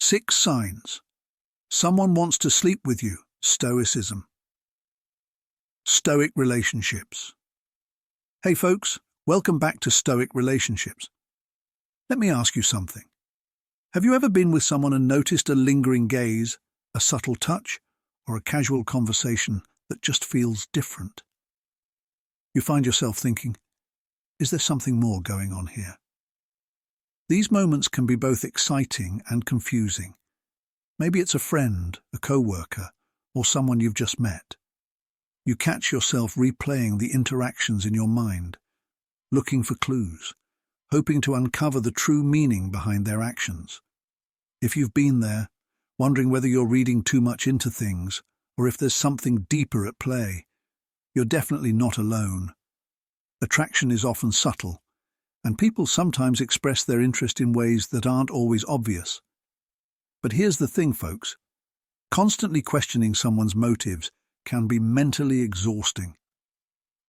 6 signs. Someone wants to sleep with you. Stoicism. Stoic relationships. Hey folks, welcome back to Stoic Relationships. Let me ask you something. Have you ever been with someone and noticed a lingering gaze, a subtle touch, or a casual conversation that just feels different? You find yourself thinking, is there something more going on here? These moments can be both exciting and confusing. Maybe it's a friend, a co-worker, or someone you've just met. You catch yourself replaying the interactions in your mind, looking for clues, hoping to uncover the true meaning behind their actions. If you've been there, wondering whether you're reading too much into things, or if there's something deeper at play, you're definitely not alone. Attraction is often subtle, and people sometimes express their interest in ways that aren't always obvious. But here's the thing, folks. Constantly questioning someone's motives can be mentally exhausting.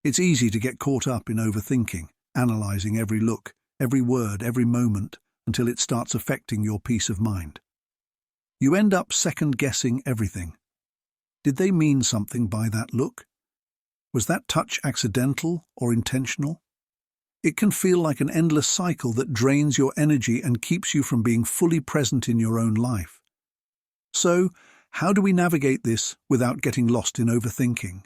It's easy to get caught up in overthinking, analyzing every look, every word, every moment, until it starts affecting your peace of mind. You end up second-guessing everything. Did they mean something by that look? Was that touch accidental or intentional? It can feel like an endless cycle that drains your energy and keeps you from being fully present in your own life. So, how do we navigate this without getting lost in overthinking?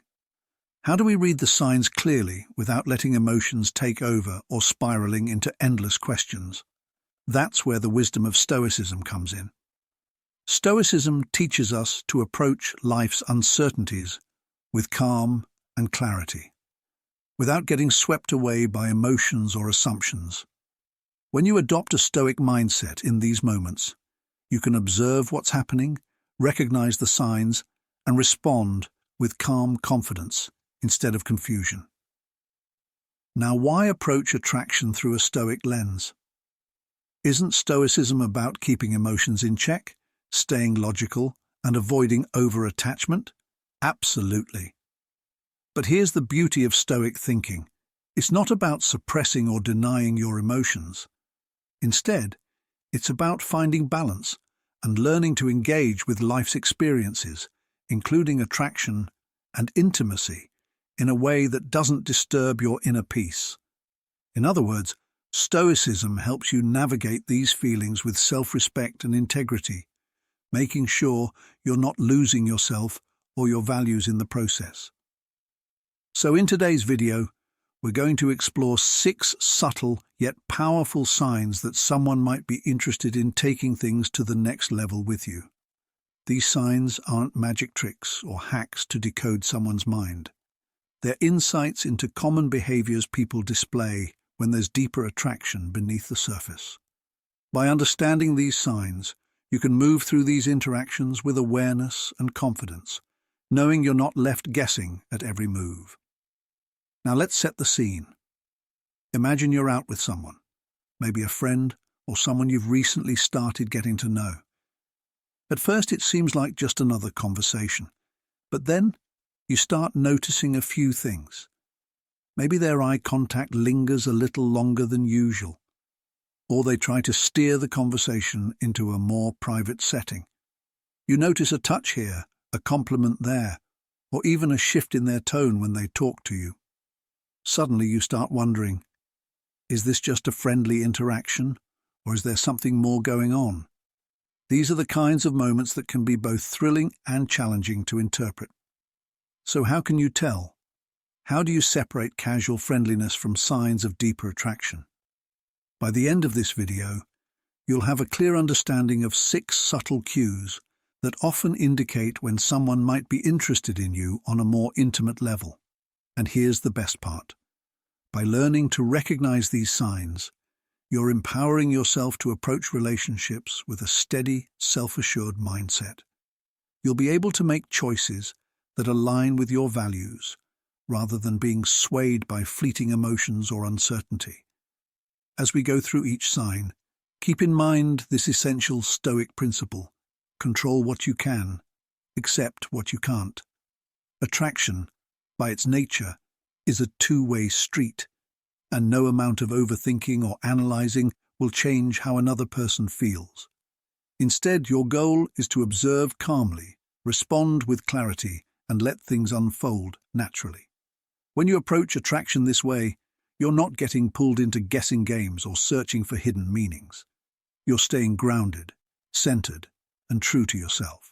How do we read the signs clearly without letting emotions take over or spiraling into endless questions? That's where the wisdom of Stoicism comes in. Stoicism teaches us to approach life's uncertainties with calm and clarity, without getting swept away by emotions or assumptions. When you adopt a Stoic mindset in these moments, you can observe what's happening, recognize the signs, and respond with calm confidence instead of confusion. Now, why approach attraction through a Stoic lens? Isn't Stoicism about keeping emotions in check, staying logical, and avoiding over-attachment? Absolutely. But here's the beauty of Stoic thinking. It's not about suppressing or denying your emotions. Instead, it's about finding balance and learning to engage with life's experiences, including attraction and intimacy, in a way that doesn't disturb your inner peace. In other words, Stoicism helps you navigate these feelings with self-respect and integrity, making sure you're not losing yourself or your values in the process. So in today's video, we're going to explore 6 subtle yet powerful signs that someone might be interested in taking things to the next level with you. These signs aren't magic tricks or hacks to decode someone's mind. They're insights into common behaviors people display when there's deeper attraction beneath the surface. By understanding these signs, you can move through these interactions with awareness and confidence, knowing you're not left guessing at every move. Now let's set the scene. Imagine you're out with someone, maybe a friend or someone you've recently started getting to know. At first it seems like just another conversation, but then you start noticing a few things. Maybe their eye contact lingers a little longer than usual, or they try to steer the conversation into a more private setting. You notice a touch here, a compliment there, or even a shift in their tone when they talk to you. Suddenly you start wondering, is this just a friendly interaction, or is there something more going on? These are the kinds of moments that can be both thrilling and challenging to interpret. So how can you tell? How do you separate casual friendliness from signs of deeper attraction? By the end of this video, you'll have a clear understanding of 6 subtle cues that often indicate when someone might be interested in you on a more intimate level. And here's the best part. By learning to recognize these signs, you're empowering yourself to approach relationships with a steady, self-assured mindset. You'll be able to make choices that align with your values, rather than being swayed by fleeting emotions or uncertainty. As we go through each sign, keep in mind this essential Stoic principle: control what you can, accept what you can't. Attraction, by its nature, is a two-way street, and no amount of overthinking or analyzing will change how another person feels. Instead, your goal is to observe calmly, respond with clarity, and let things unfold naturally. When you approach attraction this way, you're not getting pulled into guessing games or searching for hidden meanings. You're staying grounded, centered, and true to yourself.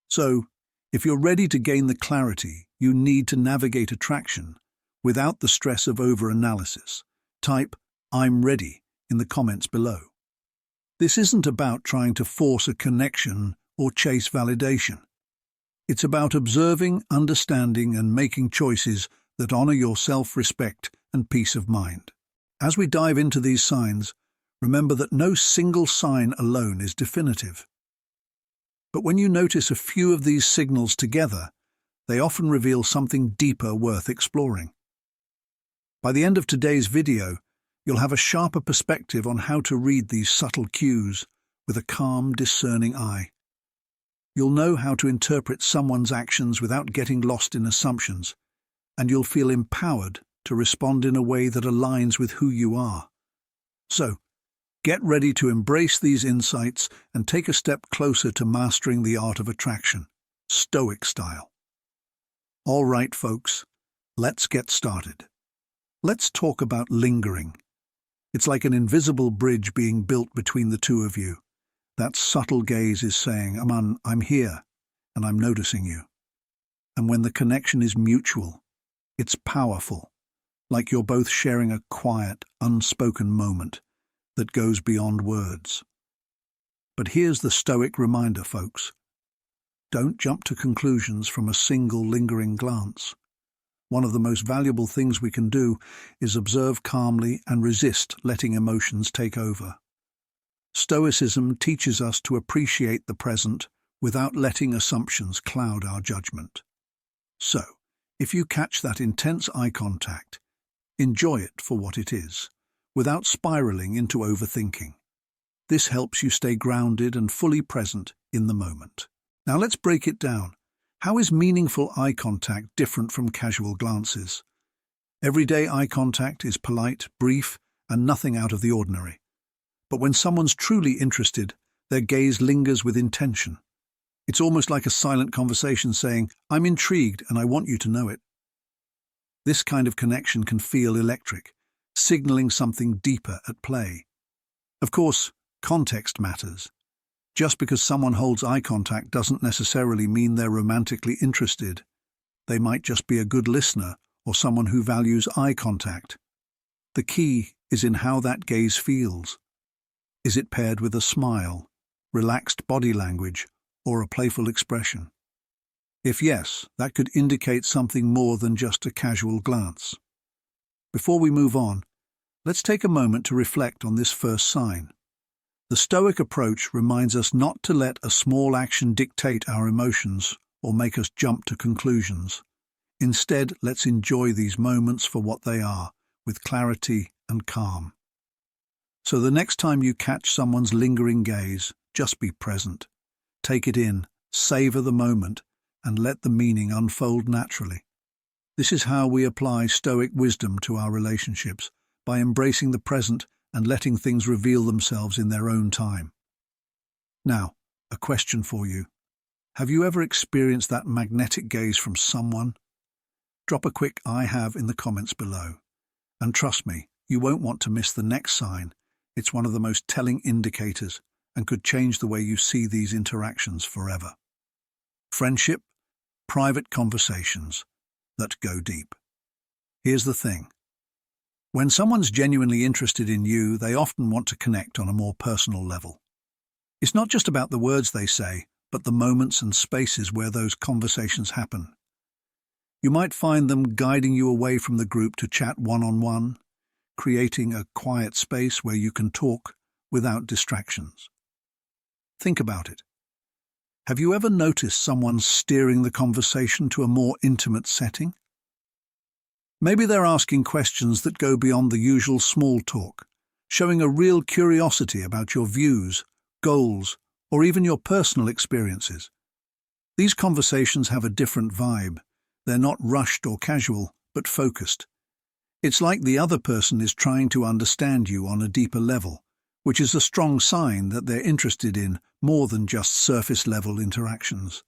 So, if you're ready to gain the clarity you need to navigate attraction without the stress of over-analysis, type "I'm ready" in the comments below. This isn't about trying to force a connection or chase validation. It's about observing, understanding, and making choices that honor your self-respect and peace of mind. As we dive into these signs, remember that no single sign alone is definitive. But when you notice a few of these signals together, they often reveal something deeper worth exploring. By the end of today's video, you'll have a sharper perspective on how to read these subtle cues with a calm, discerning eye. You'll know how to interpret someone's actions without getting lost in assumptions, and you'll feel empowered to respond in a way that aligns with who you are. So, get ready to embrace these insights and take a step closer to mastering the art of attraction, Stoic style. All right, folks, let's get started. Let's talk about lingering. It's like an invisible bridge being built between the two of you. That subtle gaze is saying, I'm here, and I'm noticing you. And when the connection is mutual, it's powerful, like you're both sharing a quiet, unspoken moment that goes beyond words. But here's the Stoic reminder, folks. Don't jump to conclusions from a single lingering glance. One of the most valuable things we can do is observe calmly and resist letting emotions take over. Stoicism teaches us to appreciate the present without letting assumptions cloud our judgment. So, if you catch that intense eye contact, enjoy it for what it is, without spiraling into overthinking. This helps you stay grounded and fully present in the moment. Now let's break it down. How is meaningful eye contact different from casual glances? Everyday eye contact is polite, brief, and nothing out of the ordinary. But when someone's truly interested, their gaze lingers with intention. It's almost like a silent conversation saying, "I'm intrigued and I want you to know it." This kind of connection can feel electric, signaling something deeper at play. Of course, context matters. Just because someone holds eye contact doesn't necessarily mean they're romantically interested. They might just be a good listener or someone who values eye contact. The key is in how that gaze feels. Is it paired with a smile, relaxed body language, or a playful expression? If yes, that could indicate something more than just a casual glance. Before we move on, let's take a moment to reflect on this first sign. The Stoic approach reminds us not to let a small action dictate our emotions or make us jump to conclusions. Instead, let's enjoy these moments for what they are, with clarity and calm. So the next time you catch someone's lingering gaze, just be present. Take it in, savor the moment, and let the meaning unfold naturally. This is how we apply Stoic wisdom to our relationships, by embracing the present and letting things reveal themselves in their own time. Now, a question for you. Have you ever experienced that magnetic gaze from someone? Drop a quick "I have" in the comments below. And trust me, you won't want to miss the next sign. It's one of the most telling indicators and could change the way you see these interactions forever. Friendship, private conversations that go deep. Here's the thing. When someone's genuinely interested in you, they often want to connect on a more personal level. It's not just about the words they say, but the moments and spaces where those conversations happen. You might find them guiding you away from the group to chat one-on-one, creating a quiet space where you can talk without distractions. Think about it. Have you ever noticed someone steering the conversation to a more intimate setting? Maybe they're asking questions that go beyond the usual small talk, showing a real curiosity about your views, goals, or even your personal experiences. These conversations have a different vibe. They're not rushed or casual, but focused. It's like the other person is trying to understand you on a deeper level, which is a strong sign that they're interested in more than just surface-level interactions.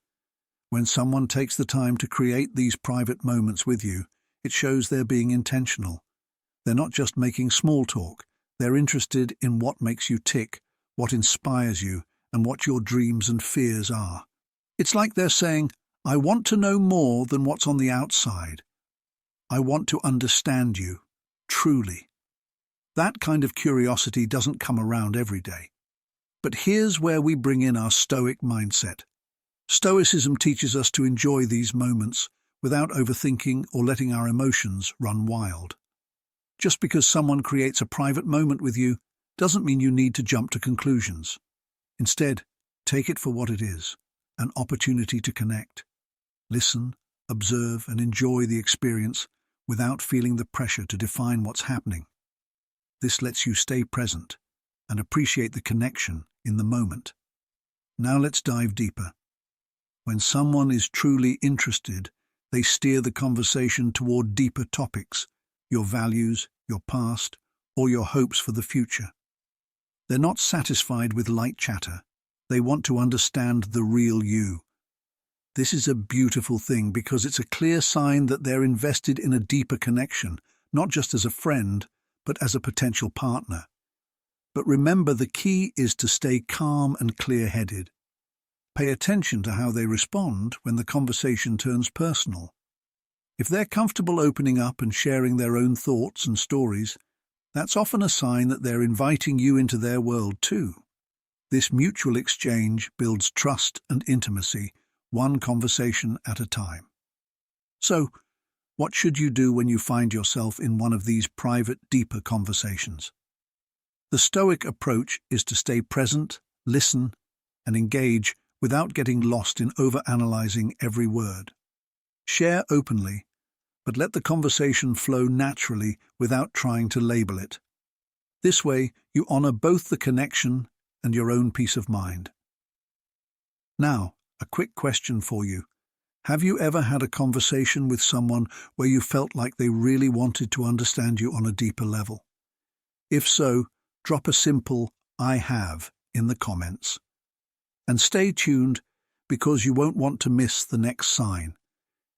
When someone takes the time to create these private moments with you, it shows they're being intentional. They're not just making small talk, they're interested in what makes you tick, what inspires you, and what your dreams and fears are. It's like they're saying, I want to know more than what's on the outside. I want to understand you, truly. That kind of curiosity doesn't come around every day. But here's where we bring in our Stoic mindset. Stoicism teaches us to enjoy these moments without overthinking or letting our emotions run wild. Just because someone creates a private moment with you doesn't mean you need to jump to conclusions. Instead, take it for what it is, an opportunity to connect. Listen, observe, and enjoy the experience without feeling the pressure to define what's happening. This lets you stay present and appreciate the connection in the moment. Now let's dive deeper. When someone is truly interested, they steer the conversation toward deeper topics, your values, your past, or your hopes for the future. They're not satisfied with light chatter. They want to understand the real you. This is a beautiful thing because it's a clear sign that they're invested in a deeper connection, not just as a friend, but as a potential partner. But remember, the key is to stay calm and clear-headed. Pay attention to how they respond when the conversation turns personal. If they're comfortable opening up and sharing their own thoughts and stories, that's often a sign that they're inviting you into their world too. This mutual exchange builds trust and intimacy, one conversation at a time. So, what should you do when you find yourself in one of these private, deeper conversations? The Stoic approach is to stay present, listen, and engage without getting lost in overanalyzing every word. Share openly, but let the conversation flow naturally without trying to label it. This way, you honor both the connection and your own peace of mind. Now, a quick question for you. Have you ever had a conversation with someone where you felt like they really wanted to understand you on a deeper level? If so, drop a simple "I have" in the comments. And stay tuned because you won't want to miss the next sign.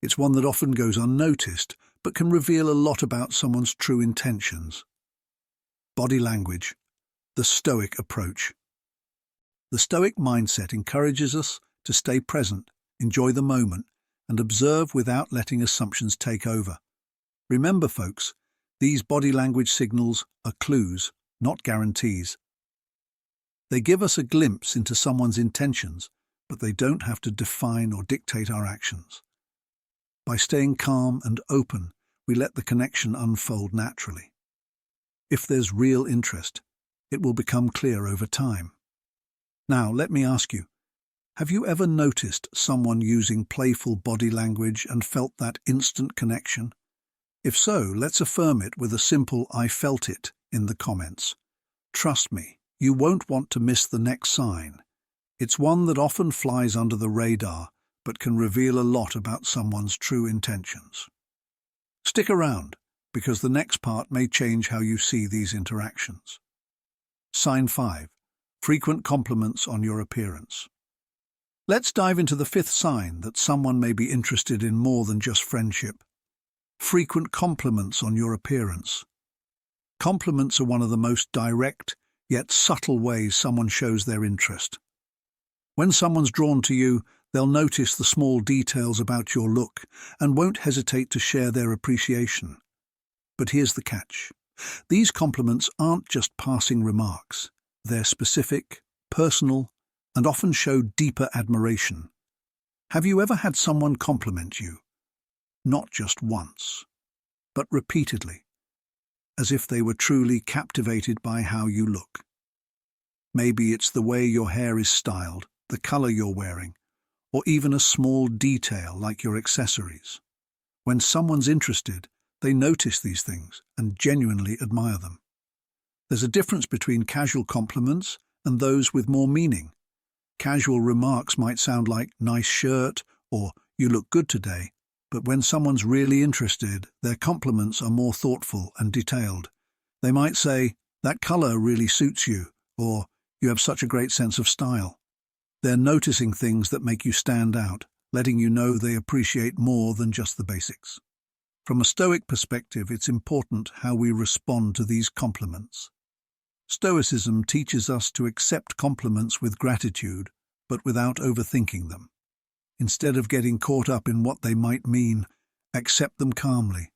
It's one that often goes unnoticed, but can reveal a lot about someone's true intentions. Body language, the Stoic approach. The Stoic mindset encourages us to stay present, enjoy the moment, and observe without letting assumptions take over. Remember, folks, these body language signals are clues, not guarantees. They give us a glimpse into someone's intentions, but they don't have to define or dictate our actions. By staying calm and open, we let the connection unfold naturally. If there's real interest, it will become clear over time. Now, let me ask you, have you ever noticed someone using playful body language and felt that instant connection? If so, let's affirm it with a simple "I felt it" in the comments. Trust me, you won't want to miss the next sign. It's one that often flies under the radar, but can reveal a lot about someone's true intentions. Stick around, because the next part may change how you see these interactions. Sign 5. Frequent compliments on your appearance. Let's dive into the fifth sign that someone may be interested in more than just friendship. Frequent compliments on your appearance. Compliments are one of the most direct, yet subtle ways someone shows their interest. When someone's drawn to you, they'll notice the small details about your look and won't hesitate to share their appreciation. But here's the catch. These compliments aren't just passing remarks. They're specific, personal, and often show deeper admiration. Have you ever had someone compliment you? Not just once, but repeatedly, as if they were truly captivated by how you look. Maybe it's the way your hair is styled, the color you're wearing, or even a small detail like your accessories. When someone's interested, they notice these things and genuinely admire them. There's a difference between casual compliments and those with more meaning. Casual remarks might sound like "nice shirt" or "you look good today," but when someone's really interested, their compliments are more thoughtful and detailed. They might say, "that color really suits you," or "You have such a great sense of style." They're noticing things that make you stand out, letting you know they appreciate more than just the basics. From a Stoic perspective, it's important how we respond to these compliments. Stoicism teaches us to accept compliments with gratitude, but without overthinking them. Instead of getting caught up in what they might mean, accept them calmly.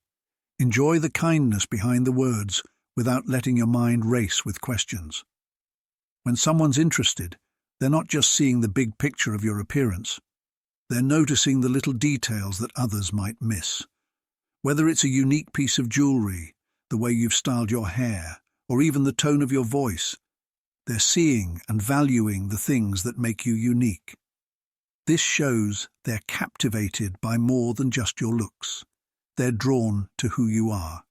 Enjoy the kindness behind the words without letting your mind race with questions. When someone's interested, they're not just seeing the big picture of your appearance. They're noticing the little details that others might miss. Whether it's a unique piece of jewelry, the way you've styled your hair, or even the tone of your voice, they're seeing and valuing the things that make you unique. This shows they're captivated by more than just your looks. They're drawn to who you are.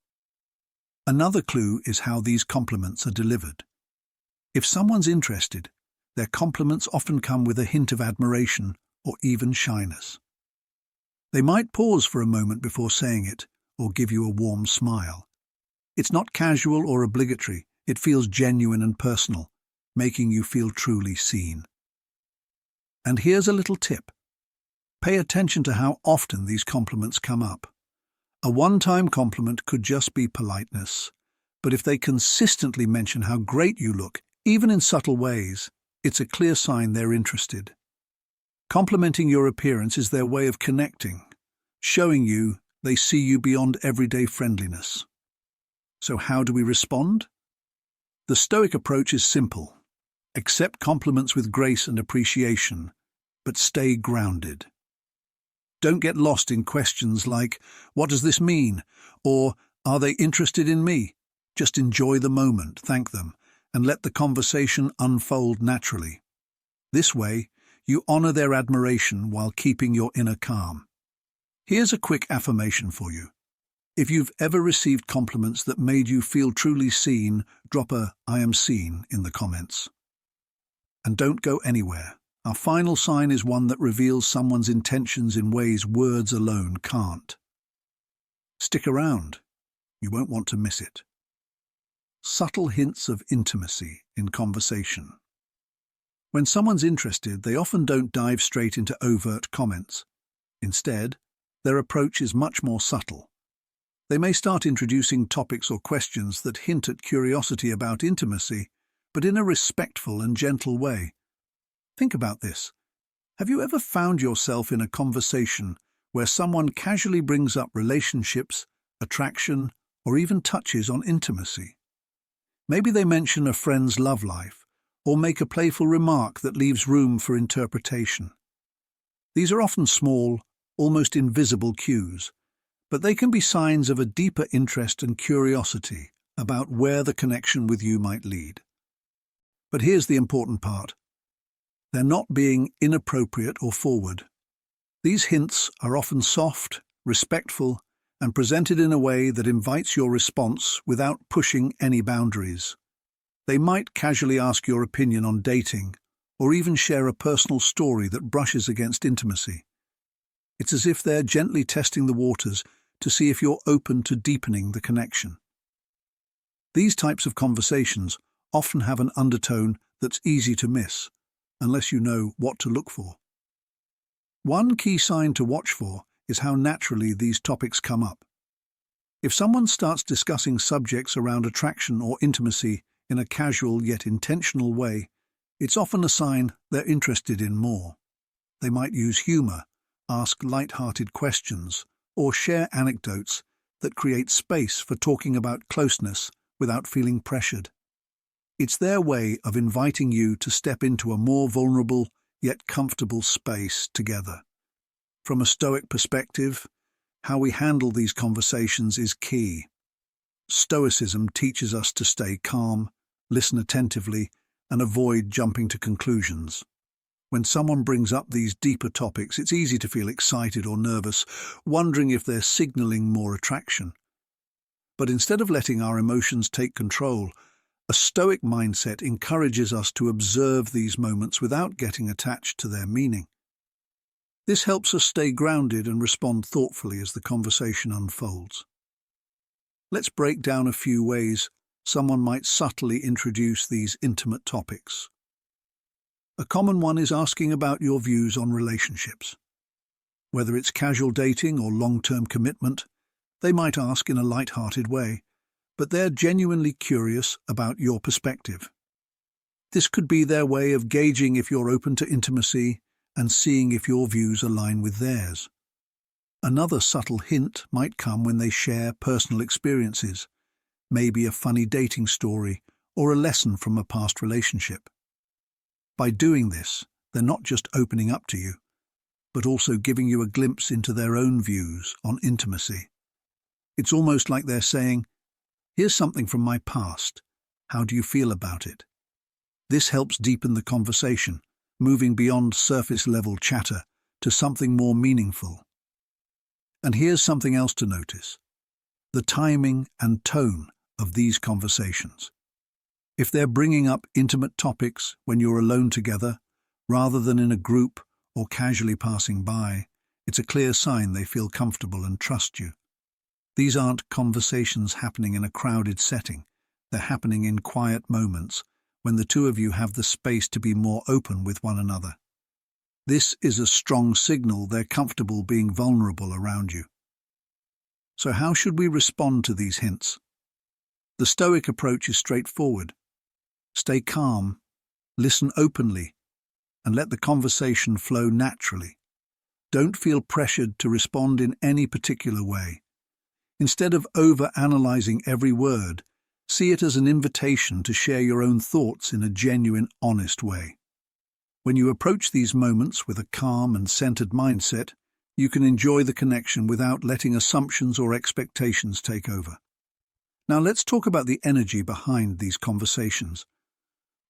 Another clue is how these compliments are delivered. If someone's interested, their compliments often come with a hint of admiration or even shyness. They might pause for a moment before saying it or give you a warm smile. It's not casual or obligatory, it feels genuine and personal, making you feel truly seen. And here's a little tip. Pay attention to how often these compliments come up. A one-time compliment could just be politeness, but if they consistently mention how great you look, even in subtle ways, it's a clear sign they're interested. Complimenting your appearance is their way of connecting, showing you they see you beyond everyday friendliness. So how do we respond? The Stoic approach is simple. Accept compliments with grace and appreciation, but stay grounded. Don't get lost in questions like, "What does this mean?" or "Are they interested in me?" Just enjoy the moment, thank them, and let the conversation unfold naturally. This way, you honor their admiration while keeping your inner calm. Here's a quick affirmation for you. If you've ever received compliments that made you feel truly seen, drop a "I am seen" in the comments. And don't go anywhere. Our final sign is one that reveals someone's intentions in ways words alone can't. Stick around. You won't want to miss it. Subtle hints of intimacy in conversation. When someone's interested, they often don't dive straight into overt comments. Instead, their approach is much more subtle. They may start introducing topics or questions that hint at curiosity about intimacy, but in a respectful and gentle way. Think about this. Have you ever found yourself in a conversation where someone casually brings up relationships, attraction, or even touches on intimacy? Maybe they mention a friend's love life, or make a playful remark that leaves room for interpretation. These are often small, almost invisible cues, but they can be signs of a deeper interest and curiosity about where the connection with you might lead. But here's the important part. They're not being inappropriate or forward. These hints are often soft, respectful, and presented in a way that invites your response without pushing any boundaries. They might casually ask your opinion on dating, or even share a personal story that brushes against intimacy. It's as if they're gently testing the waters to see if you're open to deepening the connection. These types of conversations often have an undertone that's easy to miss, unless you know what to look for. One key sign to watch for is how naturally these topics come up. If someone starts discussing subjects around attraction or intimacy in a casual yet intentional way, it's often a sign they're interested in more. They might use humor, ask light-hearted questions, or share anecdotes that create space for talking about closeness without feeling pressured. It's their way of inviting you to step into a more vulnerable yet comfortable space together. From a Stoic perspective, how we handle these conversations is key. Stoicism teaches us to stay calm, listen attentively, and avoid jumping to conclusions. When someone brings up these deeper topics, it's easy to feel excited or nervous, wondering if they're signaling more attraction. But instead of letting our emotions take control, a Stoic mindset encourages us to observe these moments without getting attached to their meaning. This helps us stay grounded and respond thoughtfully as the conversation unfolds. Let's break down a few ways someone might subtly introduce these intimate topics. A common one is asking about your views on relationships. Whether it's casual dating or long-term commitment, they might ask in a light-hearted way, but they're genuinely curious about your perspective. This could be their way of gauging if you're open to intimacy and seeing if your views align with theirs. Another subtle hint might come when they share personal experiences, maybe a funny dating story or a lesson from a past relationship. By doing this, they're not just opening up to you, but also giving you a glimpse into their own views on intimacy. It's almost like they're saying, "Here's something from my past. How do you feel about it?" This helps deepen the conversation, moving beyond surface-level chatter to something more meaningful. And here's something else to notice: the timing and tone of these conversations. If they're bringing up intimate topics when you're alone together, rather than in a group or casually passing by, it's a clear sign they feel comfortable and trust you. These aren't conversations happening in a crowded setting. They're happening in quiet moments when the two of you have the space to be more open with one another. This is a strong signal they're comfortable being vulnerable around you. So how should we respond to these hints? The Stoic approach is straightforward. Stay calm, listen openly, and let the conversation flow naturally. Don't feel pressured to respond in any particular way. Instead of over-analyzing every word, see it as an invitation to share your own thoughts in a genuine, honest way. When you approach these moments with a calm and centered mindset, you can enjoy the connection without letting assumptions or expectations take over. Now let's talk about the energy behind these conversations.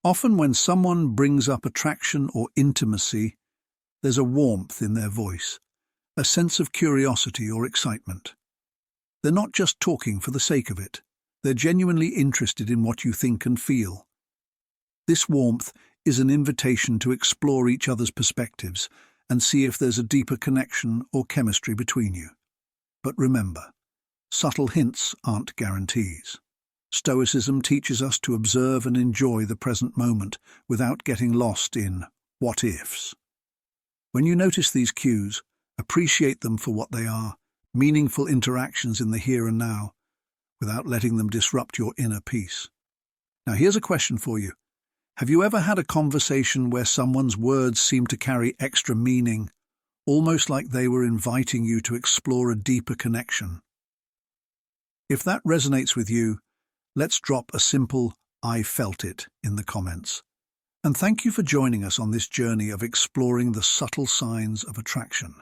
Often when someone brings up attraction or intimacy, there's a warmth in their voice, a sense of curiosity or excitement. They're not just talking for the sake of it. They're genuinely interested in what you think and feel. This warmth is an invitation to explore each other's perspectives and see if there's a deeper connection or chemistry between you. But remember, subtle hints aren't guarantees. Stoicism teaches us to observe and enjoy the present moment without getting lost in what-ifs. When you notice these cues, appreciate them for what they are, meaningful interactions in the here and now, without letting them disrupt your inner peace. Now here's a question for you. Have you ever had a conversation where someone's words seemed to carry extra meaning, almost like they were inviting you to explore a deeper connection? If that resonates with you, let's drop a simple "I felt it" in the comments. And thank you for joining us on this journey of exploring the subtle signs of attraction.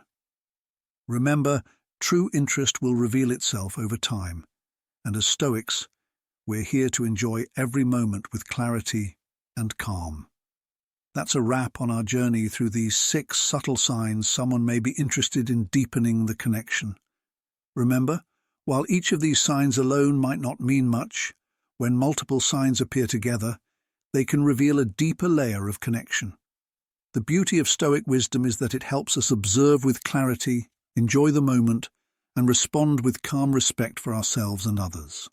Remember, true interest will reveal itself over time, and as Stoics, we're here to enjoy every moment with clarity and calm. That's a wrap on our journey through these 6 subtle signs someone may be interested in deepening the connection. Remember, while each of these signs alone might not mean much, when multiple signs appear together, they can reveal a deeper layer of connection. The beauty of Stoic wisdom is that it helps us observe with clarity, enjoy the moment, and respond with calm respect for ourselves and others.